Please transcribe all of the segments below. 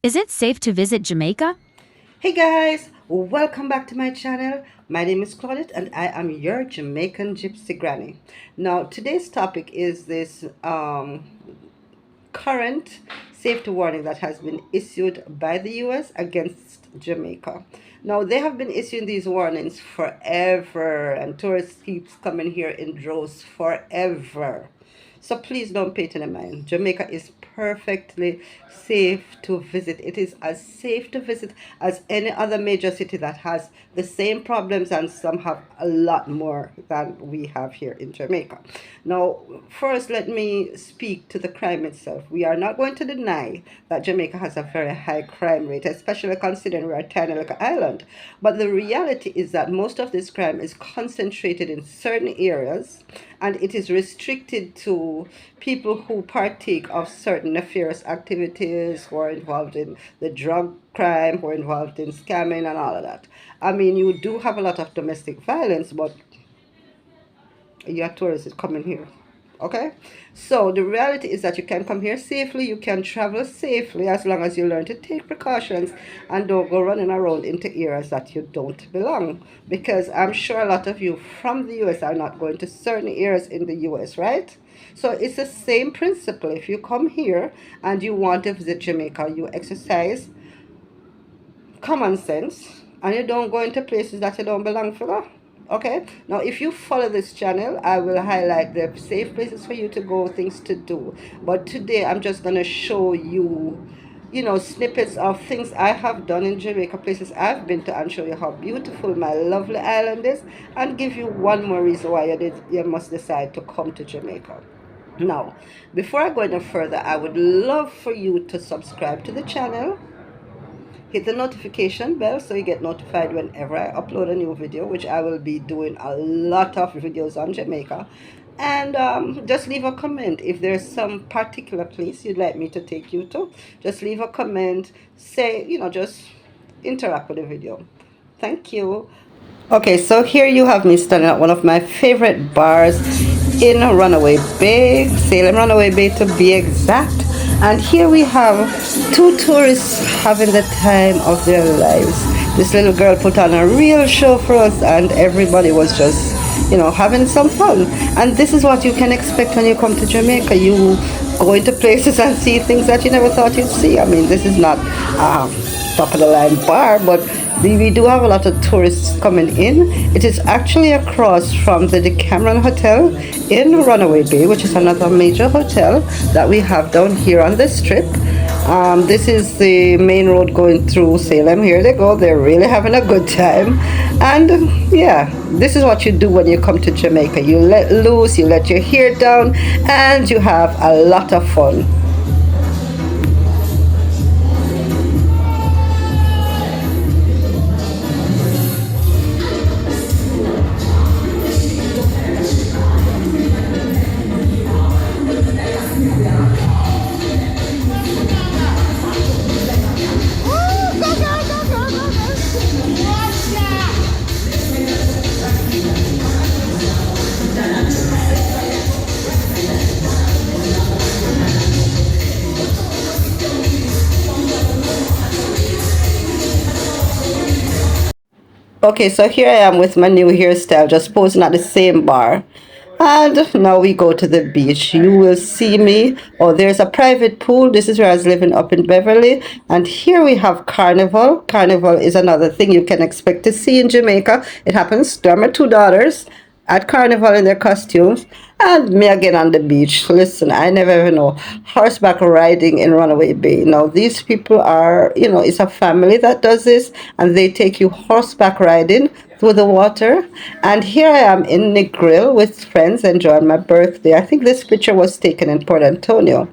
Is it safe to visit Jamaica? Hey guys, welcome back to my channel. My name is Claudette and I am your Jamaican Gypsy Granny. Now today's topic is this current safety warning that has been issued by the US against Jamaica. Now they have been issuing these warnings forever and tourists keeps coming here in droves forever. So please don't pay it any mind. Jamaica is perfectly safe to visit. It is as safe to visit as any other major city that has the same problems, and some have a lot more than we have here in Jamaica. Now, first, let me speak to the crime itself. We are not going to deny that Jamaica has a very high crime rate, especially considering we're a tiny little island. But the reality is that most of this crime is concentrated in certain areas, and it is restricted to people who partake of certain nefarious activities, who are involved in the drug crime, who are involved in scamming and all of that. I mean, you do have a lot of domestic violence, but your tourists is coming here. Okay, so the reality is that you can come here safely, you can travel safely as long as you learn to take precautions and don't go running around into areas that you don't belong. Because I'm sure a lot of you from the US are not going to certain areas in the US, right? So it's the same principle. If you come here and you want to visit Jamaica, you exercise common sense and you don't go into places that you don't belong for. Okay, now if you follow this channel, I will highlight the safe places for you to go, things to do. But today I'm just going to show you, snippets of things I have done in Jamaica, places I've been to, and show you how beautiful my lovely island is, and give you one more reason why you must decide to come to Jamaica. Now, before I go any further, I would love for you to subscribe to the channel. Hit the notification bell so you get notified whenever I upload a new video, which I will be doing a lot of videos on Jamaica. And just leave a comment if there's some particular place you'd like me to take you to. Just leave a comment, say, just interact with the video. Thank you. Okay, so here you have me standing at one of my favorite bars in Runaway Bay, Salem Runaway Bay to be exact. And here we have two tourists having the time of their lives. This little girl put on a real show for us, and everybody was just, having some fun. And this is what you can expect when you come to Jamaica. You go into places and see things that you never thought you'd see. I mean, this is not top of the line bar, but we do have a lot of tourists coming in. It is actually across from the Decameron Hotel in Runaway Bay, which is another major hotel that we have down here on the strip. This is the main road going through Salem. Here they go. They're really having a good time. And yeah, this is what you do when you come to Jamaica. You let loose, you let your hair down, and you have a lot of fun. Okay, so here I am with my new hairstyle, just posing at the same bar. And now we go to the beach. You will see me. Oh, there's a private pool. This is where I was living up in Beverly. And here we have Carnival. Carnival is another thing you can expect to see in Jamaica. It happens to my two daughters at Carnival in their costumes, and me again on the beach. Listen, I never ever know. Horseback riding in Runaway Bay. Now, these people are, it's a family that does this, and they take you horseback riding through the water. And here I am in Negril with friends enjoying my birthday. I think this picture was taken in Port Antonio.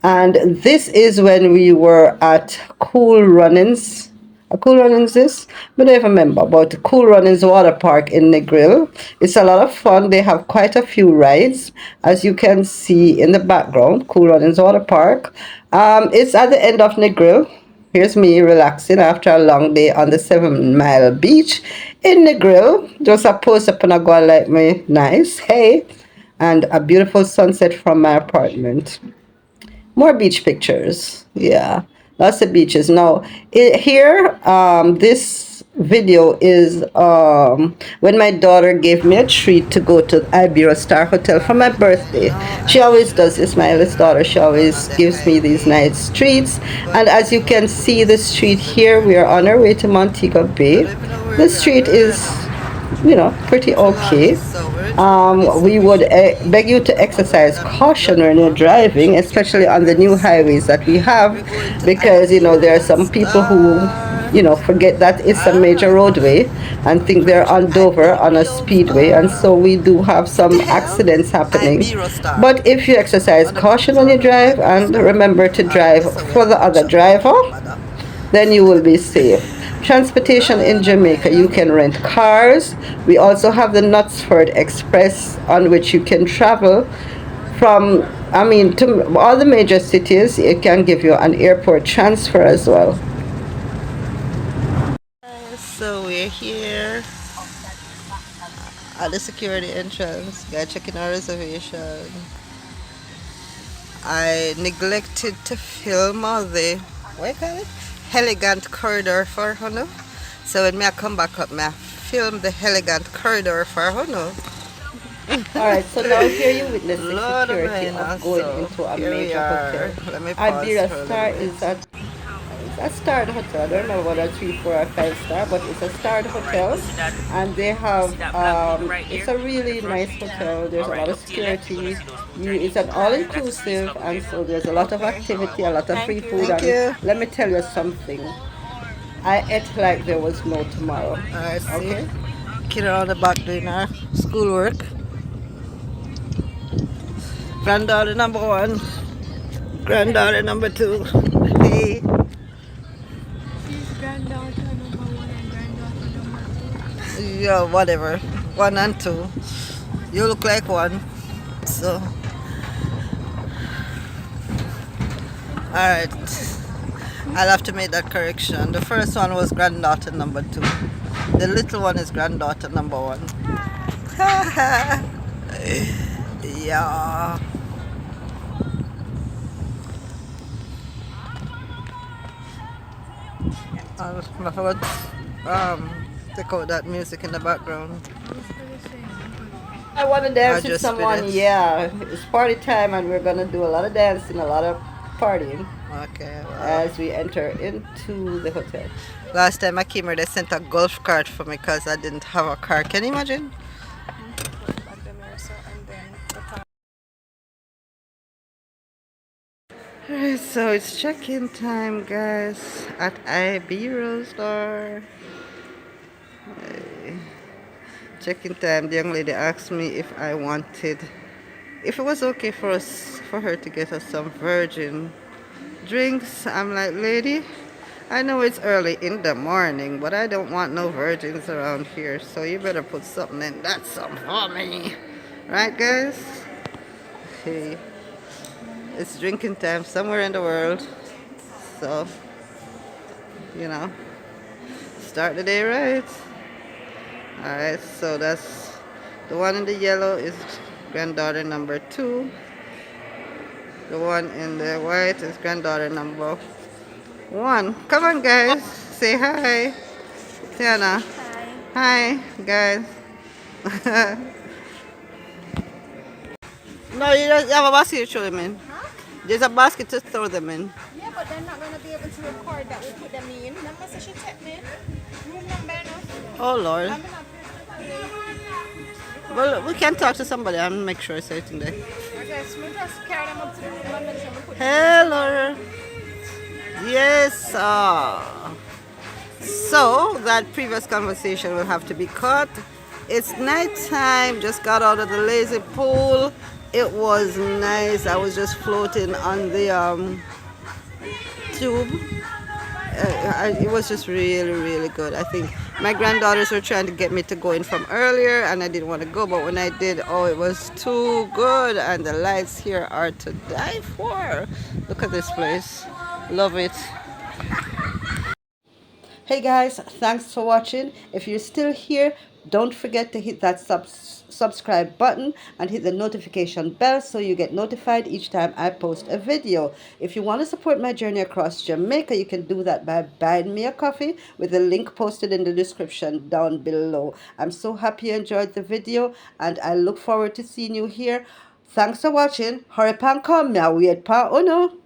And this is when we were at Cool Runnings. A Cool Runnings is? I don't even remember, but Cool Runnings Water Park in Negril. It's a lot of fun. They have quite a few rides, as you can see in the background. Cool Runnings Water Park. It's at the end of Negril. Here's me relaxing after a long day on the 7 Mile beach in Negril. Just a post up and a go like me. Nice. Hey. And a beautiful sunset from my apartment. More beach pictures. Yeah. lots of beaches. Now, here, this video is when my daughter gave me a treat to go to Ibero Star Hotel for my birthday. She always does this, my eldest daughter. She always gives me these nice treats. And as you can see, the street here, we are on our way to Montego Bay. The street is, pretty okay. We would beg you to exercise caution when you're driving, especially on the new highways that we have, because there are some people who forget that it's a major roadway and think they're on Dover on a speedway, and so we do have some accidents happening. But if you exercise caution when you drive and remember to drive for the other driver, then you will be safe. Transportation in Jamaica, you can rent cars. We also have the Knutsford Express on which you can travel from, to all the major cities. It can give you an airport transfer as well. So we're here at the security entrance. Guy checking our reservation. I neglected to film all the, what you call it? Elegant corridor for Hono. So when I come back up, I film the elegant corridor for Hono. Alright, so now here you witness the security of going into a major hotel. Ibera Star is a starred hotel. I don't remember whether 3, 4, or 5 star, but it's a starred hotel, and they have it's a really nice hotel. There's a lot of security. It's an all-inclusive, and so there's a lot of activity, a lot of free food. And let me tell you something. I ate like there was no tomorrow. Alright, okay. Kid on the back doing our schoolwork. Granddaughter number 1, granddaughter number 2. Hey. Yeah, whatever. 1 and 2. You look like 1. So, alright. I'll have to make that correction. The first one was granddaughter number 2. The little one is granddaughter number 1. Yeah. I forgot take out that music in the background. I want to dance with someone. Yeah, it's party time and we're gonna do a lot of dancing, a lot of partying. Okay. Well, as we enter into the hotel. Last time I came here, they sent a golf cart for me because I didn't have a car. Can you imagine? Alright, so it's check-in time, guys, at Ibero Star. Check-in time. The young lady asked me if if it was okay for her to get us some virgin drinks. I'm like, lady, I know it's early in the morning, but I don't want no virgins around here, so you better put something in that some for me. Right, guys? Okay. It's drinking time somewhere in the world, so start the day right. Alright, so that's the one in the yellow is granddaughter number 2. The one in the white is granddaughter number 1. Come on, guys, say hi. Tiana. Hi, guys. No, you don't have a basket to throw them in. There's a basket to throw them in. Yeah, but they're not going to be able to record that we put them in. Number says she take me. Room number enough. Oh, Lord. Well, we can talk to somebody and make sure it's everything there. Okay, so we just carry them up to the room and make sure we put Hello. Yes. So, that previous conversation will have to be cut. It's night time. Just got out of the lazy pool. It was nice. I was just floating on the tube. It was just really, really good. I think my granddaughters were trying to get me to go in from earlier, and I didn't want to go, but when I did, oh, it was too good, and the lights here are to die for. Look at this place. Love it. Hey guys, thanks for watching. If you're still here, Don't forget to hit that subscribe button and hit the notification bell so you get notified each time I post a video. If you want to support my journey across Jamaica, you can do that by buying me a coffee with the link posted in the description down below. I'm so happy you enjoyed the video and I look forward to seeing you here. Thanks for watching. Hurry pan come, me wait pa uno.